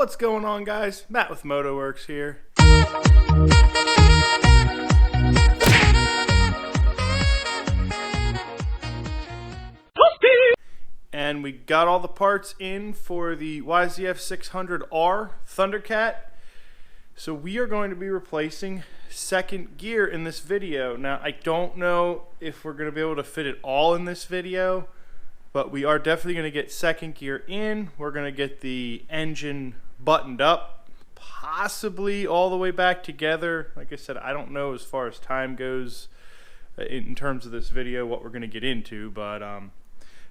What's going on, guys? Matt with MotoWorks here. And we got all the parts in for the YZF600R Thundercat. So we are going to be replacing second gear in this video. Now, I don't know if we're going to be able to fit it all in this video, but we are definitely going to get second gear in. We're going to get the engine buttoned up, possibly all the way back together. Like I said, I don't know as far as time goes in terms of this video what we're going to get into, but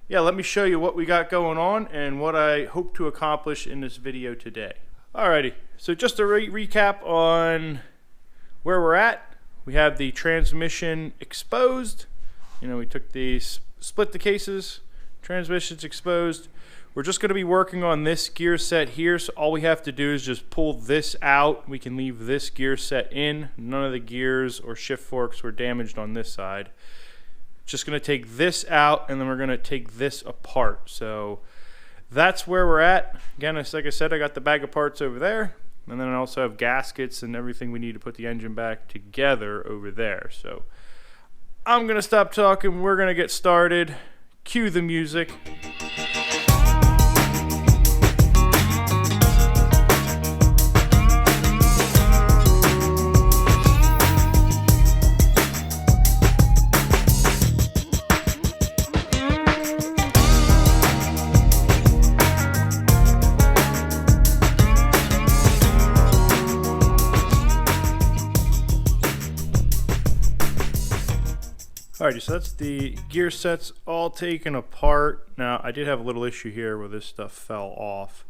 yeah, let me show you what we got going on and what I hope to accomplish in this video today. Alrighty, so just a recap on where we're at. We have the transmission exposed. You know, we took these, split the cases, transmission's exposed. We're just going to be working on this gear set here, so all we have to do is just pull this out. We can leave this gear set in. None of the gears or shift forks were damaged on this side. Just going to take this out, and then we're going to take this apart. So that's where we're at. Again, like I said, I got the bag of parts over there, and then I also have gaskets and everything we need to put the engine back together over there. So I'm going to stop talking. We're going to get started. Cue the music. Alrighty, so that's the gear sets all taken apart. Now, I did have a little issue here where this stuff fell off.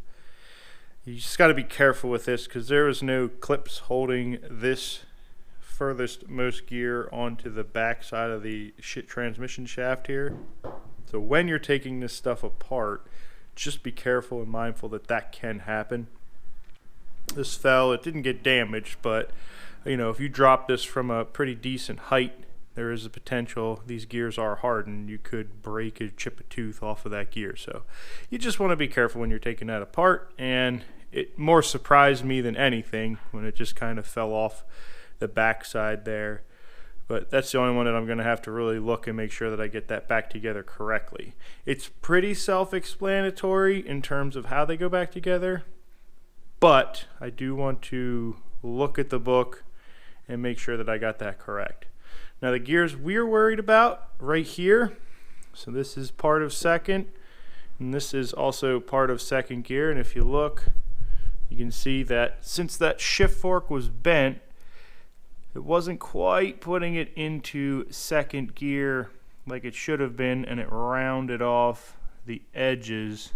You just got to be careful with this because there is no clips holding this furthest most gear onto the back side of the transmission shaft here. So when you're taking this stuff apart, just be careful and mindful that that can happen. This fell, it didn't get damaged, but you know, if you drop this from a pretty decent height, there is a potential, these gears are hardened, you could break or chip a tooth off of that gear. So you just want to be careful when you're taking that apart, and it more surprised me than anything when it just kind of fell off the back side there. But that's the only one that I'm going to have to really look and make sure that I get that back together correctly. It's pretty self-explanatory in terms of how they go back together, but I do want to look at the book and make sure that I got that correct. Now the gears we're worried about right here, so this is part of second, and this is also part of second gear, and if you look, you can see that since that shift fork was bent, it wasn't quite putting it into second gear like it should have been, and it rounded off the edges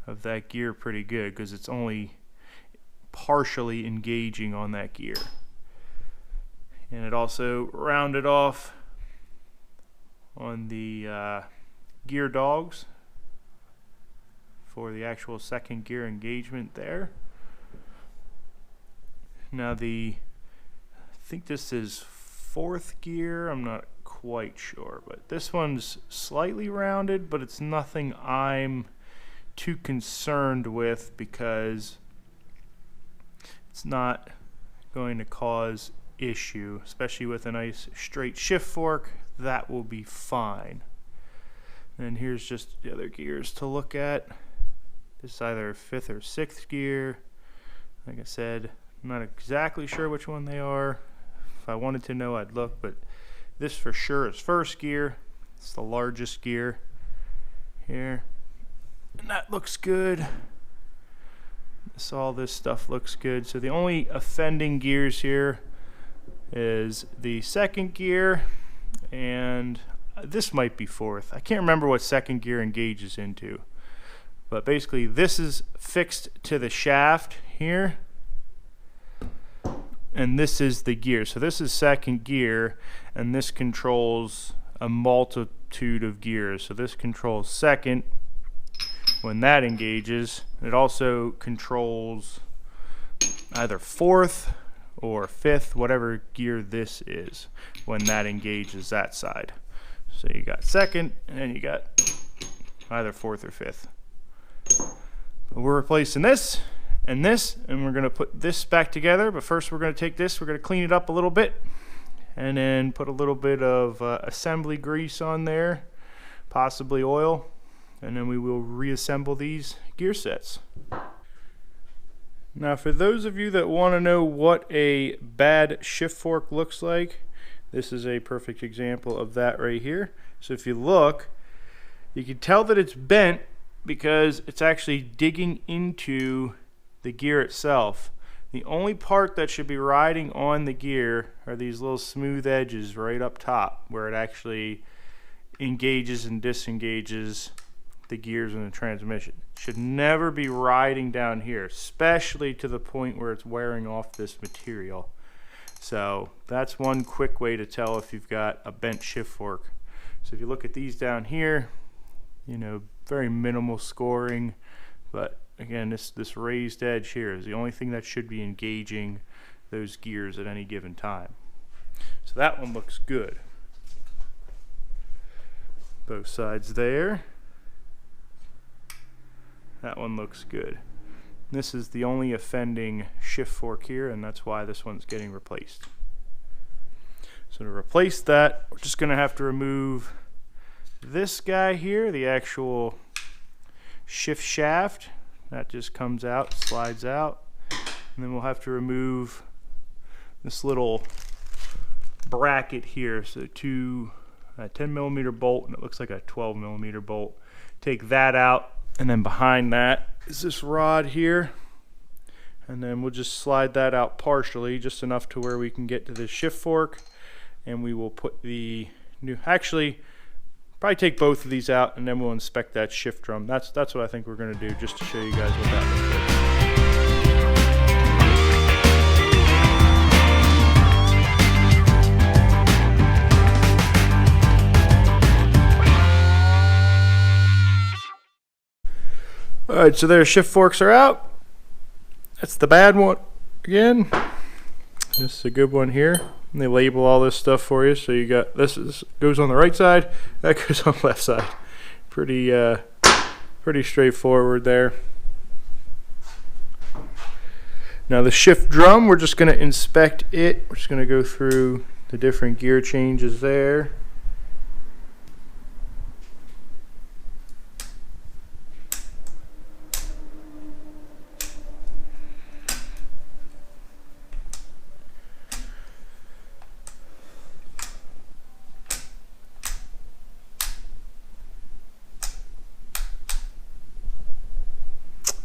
of that gear pretty good because it's only partially engaging on that gear. And it also rounded off on the gear dogs for the actual second gear engagement there. Now I think this is fourth gear, I'm not quite sure, but this one's slightly rounded, but it's nothing I'm too concerned with because it's not going to cause issue, especially with a nice straight shift fork. That will be fine. And here's just the other gears to look at. This is either fifth or sixth gear. Like I said, I'm not exactly sure which one they are. If I wanted to know, I'd look, but this for sure is first gear. It's the largest gear here, and that looks good. All this stuff looks good. So the only offending gears here is the second gear, and this might be fourth. I can't remember what second gear engages into, but basically this is fixed to the shaft here, and this is the gear. So this is second gear, and this controls a multitude of gears. So this controls second when that engages. It also controls either fourth or fifth, whatever gear this is, when that engages that side. So you got second, and then you got either fourth or fifth. But we're replacing this, and this, and we're going to put this back together. But first we're going to take this, we're going to clean it up a little bit, and then put a little bit of assembly grease on there, possibly oil, and then we will reassemble these gear sets. Now for those of you that want to know what a bad shift fork looks like, this is a perfect example of that right here. So if you look, you can tell that it's bent because it's actually digging into the gear itself. The only part that should be riding on the gear are these little smooth edges right up top where it actually engages and disengages the gears in the transmission. It should never be riding down here, especially to the point where it's wearing off this material. So that's one quick way to tell if you've got a bent shift fork. So if you look at these down here, you know, very minimal scoring, but again, this raised edge here is the only thing that should be engaging those gears at any given time. So that one looks good. Both sides there. That one looks good. This is the only offending shift fork here, and that's why this one's getting replaced. So to replace that, we're just going to have to remove this guy here, the actual shift shaft. That just comes out, slides out. And then we'll have to remove this little bracket here. So a 10 millimeter bolt, and it looks like a 12 millimeter bolt. Take that out, and then behind that is this rod here. And then we'll just slide that out partially, just enough to where we can get to the shift fork. And we will put the new, actually, probably take both of these out, and then we'll inspect that shift drum. That's what I think we're going to do, just to show you guys what that looks like. Alright, so their shift forks are out. That's the bad one again. This is a good one here. And they label all this stuff for you, so you got this goes on the right side, that goes on the left side. Pretty straightforward there. Now the shift drum, we're just going to inspect it. We're just going to go through the different gear changes there.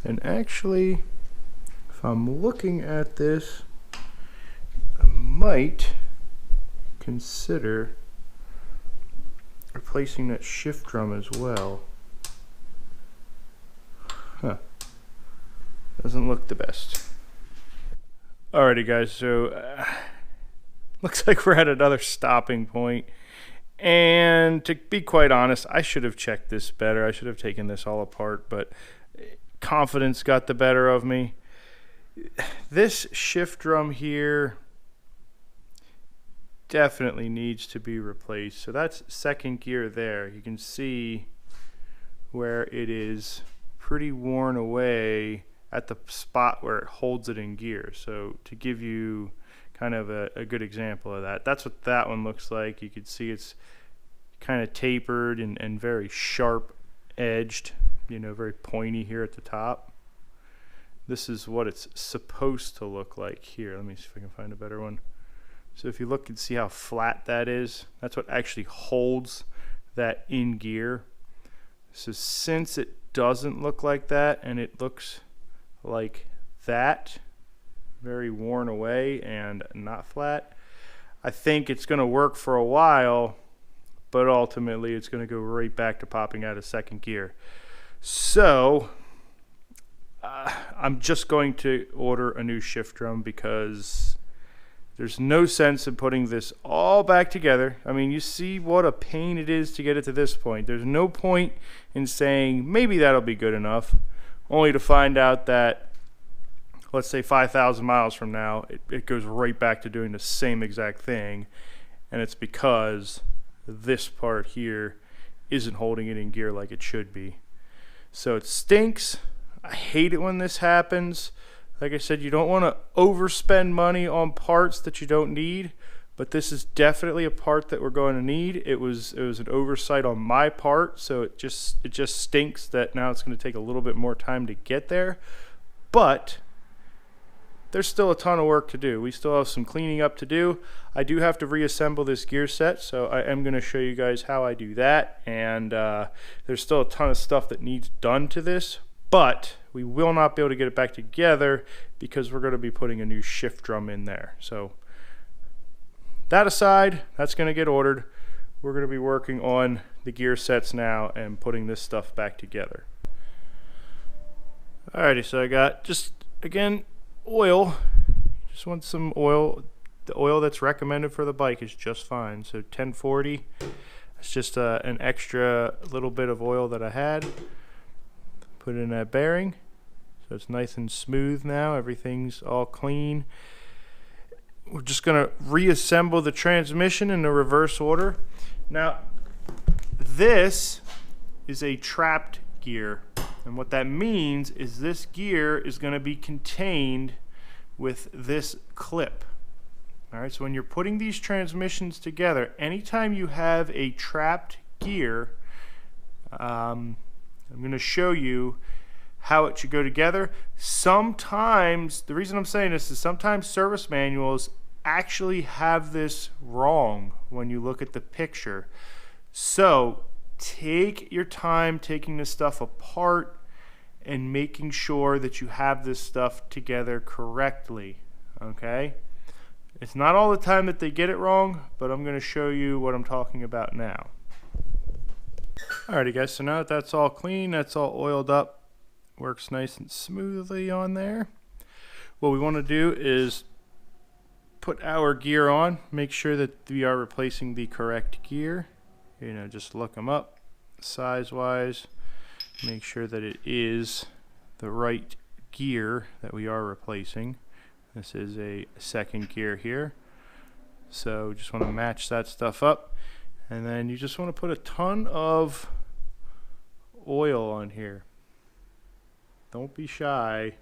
And actually, if I'm looking at this, I might consider replacing that shift drum as well. Huh. Doesn't look the best. Alrighty guys, so looks like we're at another stopping point. And to be quite honest, I should have checked this better. I should have taken this all apart, but confidence got the better of me. This shift drum here definitely needs to be replaced. So that's second gear there. You can see where it is pretty worn away at the spot where it holds it in gear. So to give you kind of a good example of that, that's what that one looks like. You can see it's kind of tapered and very sharp edged, you know, very pointy here at the top. This is what it's supposed to look like here. Let me see if I can find a better one. So if you look and see how flat that is, that's what actually holds that in gear. So since it doesn't look like that and it looks like that, very worn away and not flat, I think it's going to work for a while, but ultimately it's going to go right back to popping out of second gear. So I'm just going to order a new shift drum because there's no sense in putting this all back together. I mean, you see what a pain it is to get it to this point. There's no point in saying maybe that'll be good enough, only to find out that, let's say 5,000 miles from now, it goes right back to doing the same exact thing, and it's because this part here isn't holding it in gear like it should be. So it stinks. I hate it when this happens, Like I said, you don't want to overspend money on parts that you don't need, but this is definitely a part that we're going to need. It was an oversight on my part, so it just stinks that now it's going to take a little bit more time to get there. But there's still a ton of work to do. We still have some cleaning up to do. I do have to reassemble this gear set, so I am going to show you guys how I do that. And there's still a ton of stuff that needs done to this, but we will not be able to get it back together because we're going to be putting a new shift drum in there. So that aside, that's going to get ordered. We're going to be working on the gear sets now and putting this stuff back together. Alrighty, so I got just, again, oil. Just want some oil. The oil that's recommended for the bike is just fine. So 1040. It's just an extra little bit of oil that I had. Put it in that bearing. So it's nice and smooth now. Everything's all clean. We're just going to reassemble the transmission in the reverse order. Now, this is a trapped gear. And what that means is this gear is going to be contained with this clip. All right, so when you're putting these transmissions together, anytime you have a trapped gear, I'm going to show you how it should go together. Sometimes, the reason I'm saying this is sometimes service manuals actually have this wrong when you look at the picture. So take your time taking this stuff apart and making sure that you have this stuff together correctly, okay? It's not all the time that they get it wrong, but I'm going to show you what I'm talking about now. Alrighty guys, so now that that's all clean, that's all oiled up, works nice and smoothly on there. What we want to do is put our gear on, make sure that we are replacing the correct gear. You know, just look them up size wise, make sure that it is the right gear that we are replacing. This is a second gear here, so just want to match that stuff up, and then you just want to put a ton of oil on here. Don't be shy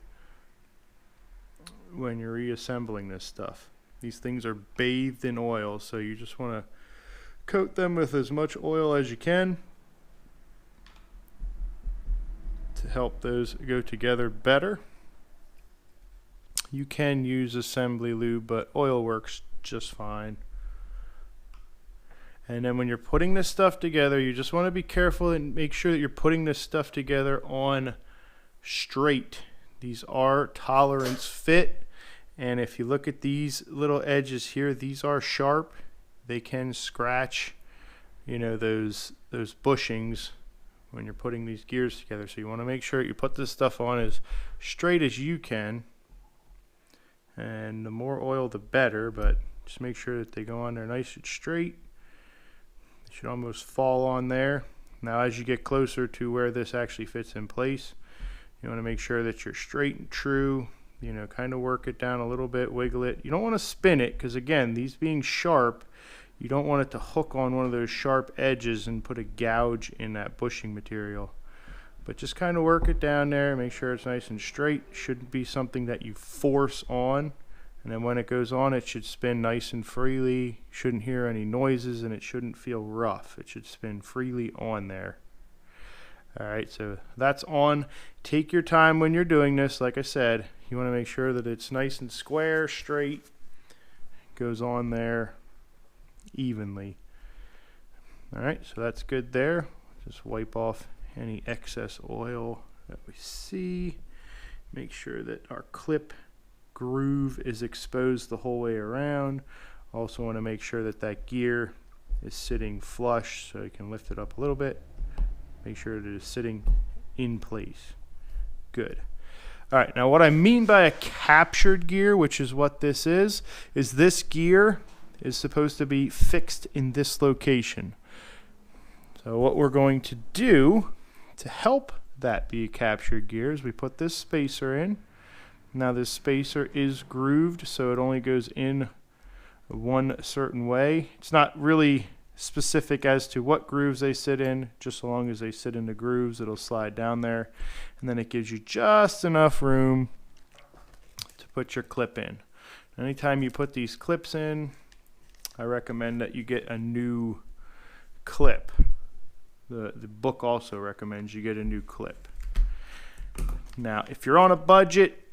when you're reassembling this stuff. These things are bathed in oil, so you just want to coat them with as much oil as you can to help those go together better. You can use assembly lube, but oil works just fine. And then when you're putting this stuff together, you just want to be careful and make sure that you're putting this stuff together on straight. These are tolerance fit, and if you look at these little edges here, these are sharp. They can scratch, you know, those bushings when you're putting these gears together. So you want to make sure you put this stuff on as straight as you can, and the more oil the better, but just make sure that they go on there nice and straight. They should almost fall on there. Now as you get closer to where this actually fits in place, you want to make sure that you're straight and true. You know, kind of work it down a little bit, wiggle it. You don't want to spin it, because again, these being sharp, you don't want it to hook on one of those sharp edges and put a gouge in that bushing material. But just kind of work it down there, make sure it's nice and straight. Shouldn't be something that you force on, and then when it goes on, it should spin nice and freely. Shouldn't hear any noises, and it shouldn't feel rough. It should spin freely on there. Alright, so that's on. Take your time when you're doing this. Like I said, you want to make sure that it's nice and square, straight, goes on there evenly. Alright, so that's good there. Just wipe off any excess oil that we see. Make sure that our clip groove is exposed the whole way around. Also want to make sure that that gear is sitting flush, so you can lift it up a little bit. Make sure it is sitting in place. Good. Alright, now what I mean by a captured gear, which is what this is this gear is supposed to be fixed in this location. So what we're going to do to help that be a captured gear is we put this spacer in. Now this spacer is grooved, so it only goes in one certain way. It's not really specific as to what grooves they sit in, just so long as they sit in the grooves, it'll slide down there, and then it gives you just enough room put your clip in. Anytime you put these clips in, I recommend that you get a new clip. The book also recommends you get a new clip. Now, if you're on a budget,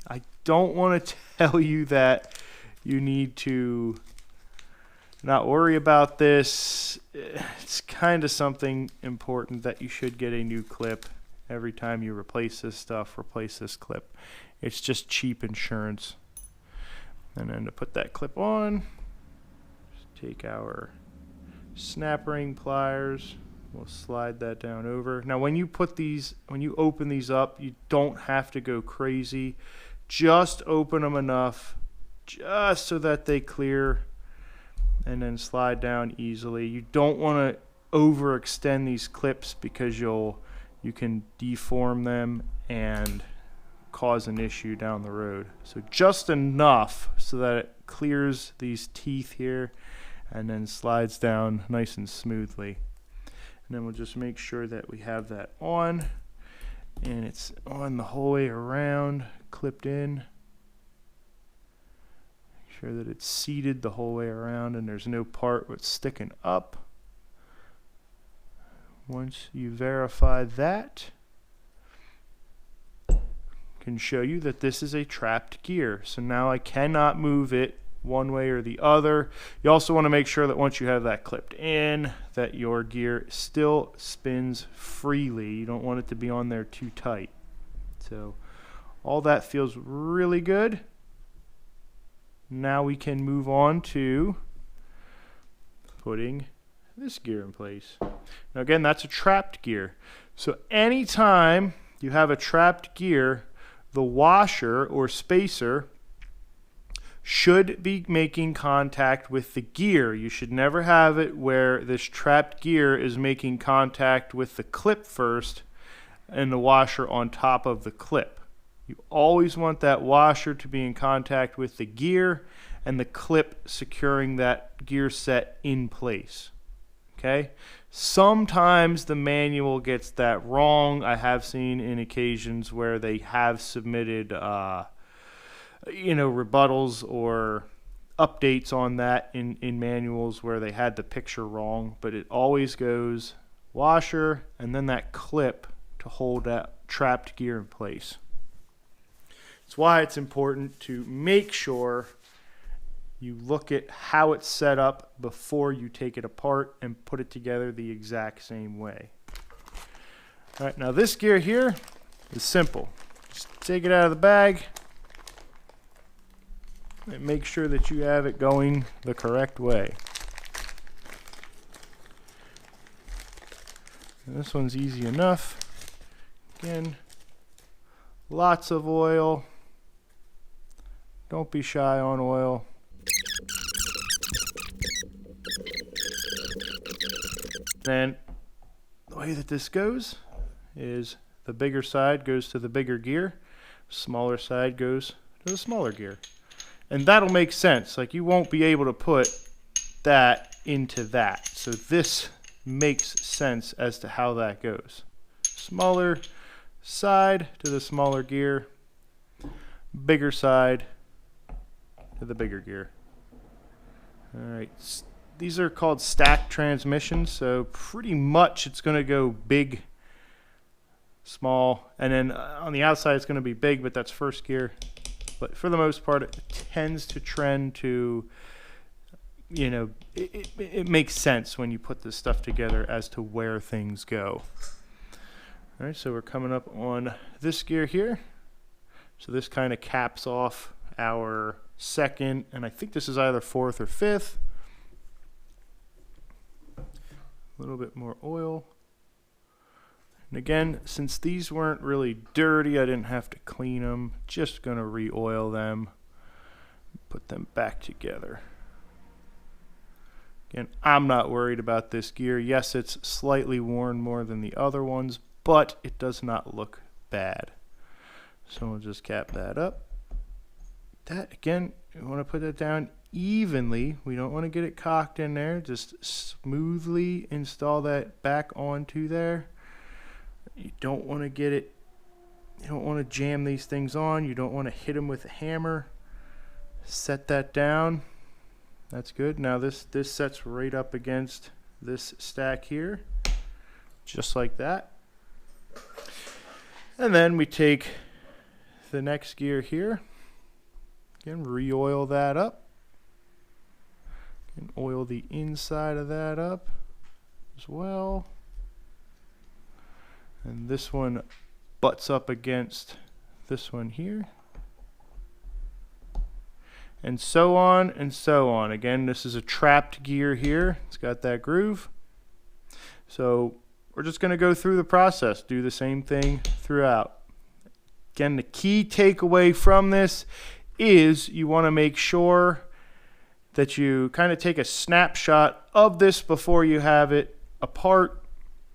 I don't want to tell you that you need to not worry about this. It's kind of something important that you should get a new clip every time you replace this stuff, replace this clip. It's just cheap insurance. And then to put that clip on, just take our snap ring pliers. We'll slide that down over. Now when you put these, when you open these up, you don't have to go crazy. Just open them enough just so that they clear and then slide down easily. You don't want to overextend these clips because you can deform them and cause an issue down the road. So just enough so that it clears these teeth here and then slides down nice and smoothly. And then we'll just make sure that we have that on and it's on the whole way around, clipped in. Make sure that it's seated the whole way around and there's no part where it's sticking up. Once you verify that, I can show you that this is a trapped gear. So now I cannot move it one way or the other. You also want to make sure that once you have that clipped in, that your gear still spins freely. You don't want it to be on there too tight. So all that feels really good. Now we can move on to putting this gear in place. Now again, that's a trapped gear. So anytime you have a trapped gear, the washer or spacer should be making contact with the gear. You should never have it where this trapped gear is making contact with the clip first and the washer on top of the clip. You always want that washer to be in contact with the gear and the clip securing that gear set in place. Okay? Sometimes the manual gets that wrong. I have seen in occasions where they have submitted rebuttals or updates on that in manuals where they had the picture wrong, but it always goes washer and then that clip to hold that trapped gear in place. It's why it's important to make sure you look at how it's set up before you take it apart and put it together the exact same way. All right, now this gear here is simple. Just take it out of the bag and make sure that you have it going the correct way. And this one's easy enough. Again, lots of oil. Don't be shy on oil. Then the way that this goes is the bigger side goes to the bigger gear, smaller side goes to the smaller gear. And that'll make sense. Like you won't be able to put that into that. So this makes sense as to how that goes. Smaller side to the smaller gear, bigger side to the bigger gear. All right. These are called stacked transmissions, so pretty much it's going to go big, small, and then on the outside it's going to be big, but that's first gear. But for the most part, it tends to trend to, it makes sense when you put this stuff together as to where things go. All right, so we're coming up on this gear here. So this kind of caps off our second, and I think this is either fourth or fifth. A little bit more oil. And again, since these weren't really dirty, I didn't have to clean them. Just going to re-oil them. Put them back together. Again, I'm not worried about this gear. Yes, it's slightly worn more than the other ones, but it does not look bad. So we'll just cap that up. That, again, we want to put that down evenly. We don't want to get it cocked in there. Just smoothly install that back onto there. You don't want to get it You don't want to jam these things on. You don't want to hit them with a hammer. Set that down. That's good. Now this sets right up against this stack here, just like that. And then we take the next gear here. Again, re-oil that up. And oil the inside of that up as well. And this one butts up against this one here. And so on and so on. Again, this is a trapped gear here. It's got that groove. So we're just going to go through the process, do the same thing throughout. Again, the key takeaway from this is you want to make sure that you kind of take a snapshot of this before you have it apart,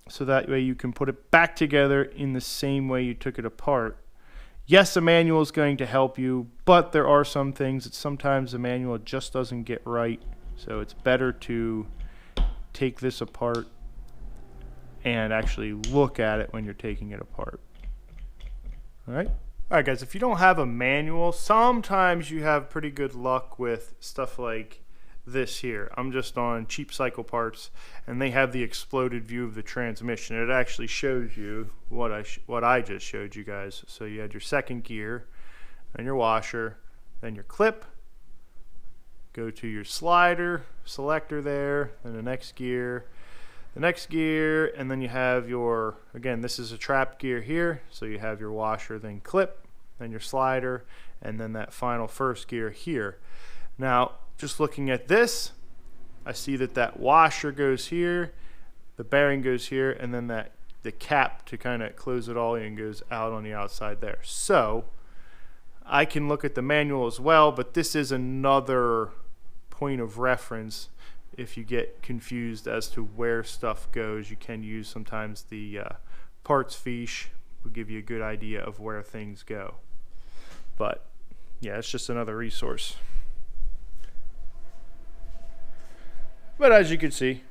so that way you can put it back together in the same way you took it apart. Yes, a manual is going to help you, but there are some things that sometimes the manual just doesn't get right. So it's better to take this apart and actually look at it when you're taking it apart. All right? All right, guys, if you don't have a manual, sometimes you have pretty good luck with stuff like this here. I'm just on Cheap Cycle Parts, and they have the exploded view of the transmission. It actually shows you what I just showed you guys. So you had your second gear, and your washer, then your clip, go to your slider, selector there, then the next gear, and then you have your, again, this is a trap gear here, so you have your washer, then clip, then your slider, and then that final first gear here. Now, just looking at this, I see that washer goes here, the bearing goes here, and then the cap to kind of close it all in goes out on the outside there. So I can look at the manual as well, but this is another point of reference. If you get confused as to where stuff goes, you can use sometimes the parts fiche will give you a good idea of where things go. But yeah, it's just another resource. But as you can see,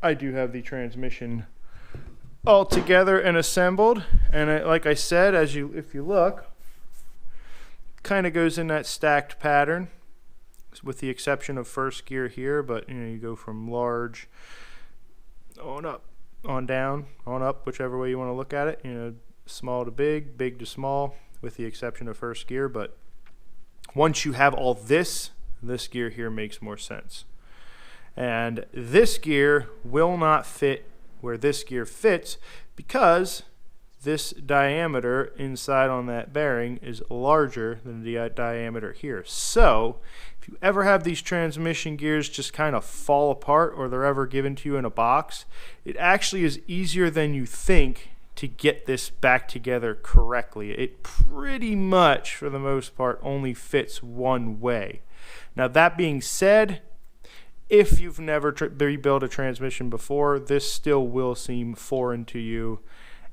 I do have the transmission all together and assembled, and like I said, if you look, kind of goes in that stacked pattern, with the exception of first gear here. But you know, you go from large on up, on down, on up, whichever way you want to look at it. You know, small to big, big to small, with the exception of first gear. But once you have all this gear here makes more sense. And this gear will not fit where this gear fits, because this diameter inside on that bearing is larger than the diameter here. So if you ever have these transmission gears just kind of fall apart, or they're ever given to you in a box, it actually is easier than you think to get this back together correctly. It pretty much, for the most part, only fits one way. Now, that being said, if you've never rebuilt a transmission before, this still will seem foreign to you,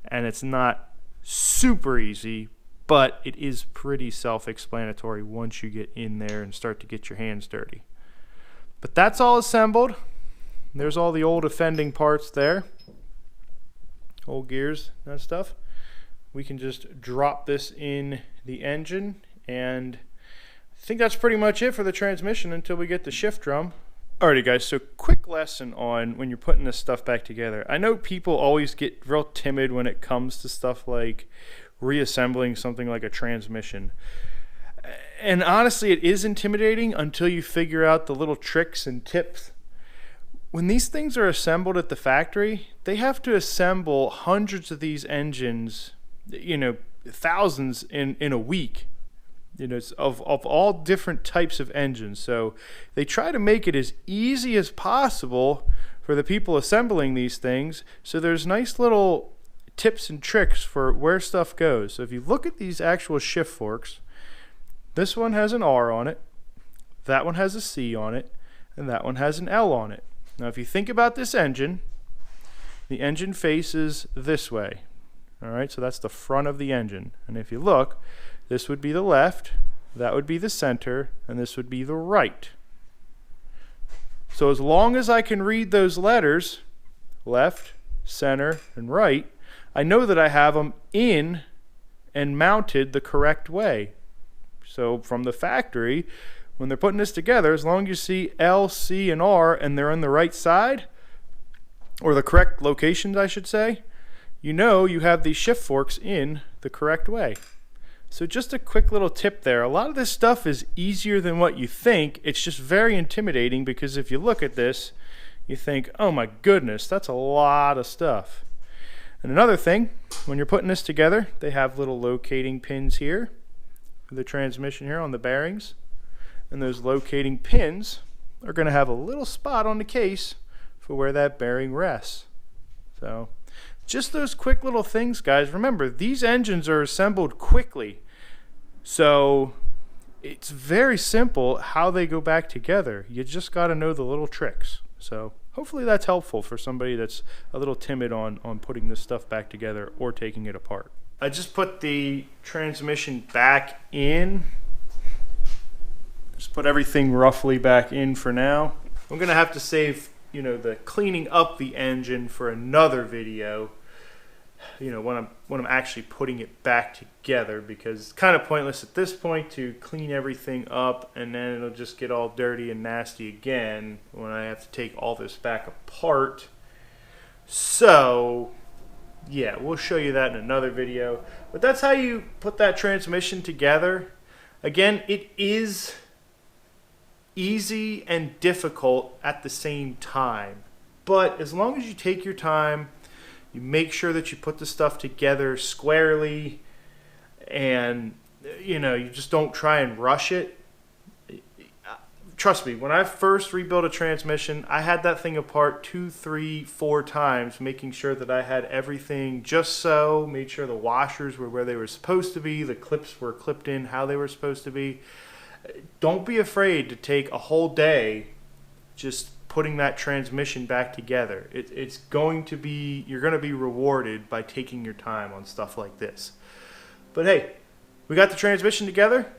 and it's not super easy, but it is pretty self-explanatory once you get in there and start to get your hands dirty. But that's all assembled. There's all the old offending parts there, old gears, that stuff. We can just drop this in the engine, and I think that's pretty much it for the transmission until we get the shift drum. Alrighty guys, so quick lesson on when you're putting this stuff back together. I know people always get real timid when it comes to stuff like reassembling something like a transmission. And honestly, it is intimidating until you figure out the little tricks and tips. When these things are assembled at the factory, they have to assemble hundreds of these engines, you know, thousands in a week. You know, of all different types of engines. So they try to make it as easy as possible for the people assembling these things. So there's nice little tips and tricks for where stuff goes. So if you look at these actual shift forks, this one has an R on it, that one has a C on it, and that one has an L on it. Now if you think about this engine, the engine faces this way. All right, so that's the front of the engine. And if you look, this would be the left, that would be the center, and this would be the right. So as long as I can read those letters, left, center, and right, I know that I have them in and mounted the correct way. So from the factory, when they're putting this together, as long as you see L, C, and R and they're on the right side, or the correct locations I should say, you know you have these shift forks in the correct way. So just a quick little tip there. A lot of this stuff is easier than what you think. It's just very intimidating because if you look at this, you think, oh my goodness, that's a lot of stuff. And another thing, when you're putting this together, they have little locating pins here for the transmission here on the bearings. And those locating pins are going to have a little spot on the case for where that bearing rests. So just those quick little things, guys. Remember, these engines are assembled quickly. So it's very simple how they go back together. You just got to know the little tricks. So hopefully that's helpful for somebody that's a little timid on putting this stuff back together or taking it apart. I just put the transmission back in. Just put everything roughly back in for now. I'm going to have to save, the cleaning up the engine for another video. When I'm actually putting it back together, because it's kind of pointless at this point to clean everything up and then it'll just get all dirty and nasty again when I have to take all this back apart. So yeah, we'll show you that in another video, but that's how you put that transmission together. Again, it is easy and difficult at the same time, but as long as you take your time, you make sure that you put the stuff together squarely, and you just don't try and rush it. Trust me, when I first rebuilt a transmission, I had that thing apart 2, 3, 4 times, making sure that I had everything just so, made sure the washers were where they were supposed to be, the clips were clipped in how they were supposed to be. Don't be afraid to take a whole day just putting that transmission back together. It's going to be, you're going to be rewarded by taking your time on stuff like this. But hey, we got the transmission together.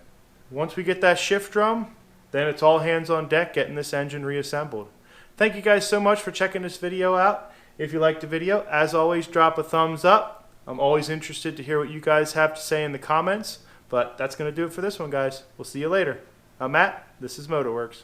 Once we get that shift drum, then it's all hands on deck getting this engine reassembled. Thank you guys so much for checking this video out. If you liked the video, as always, drop a thumbs up. I'm always interested to hear what you guys have to say in the comments. But that's going to do it for this one, guys. We'll see you later. I'm Matt. This is Motorworks.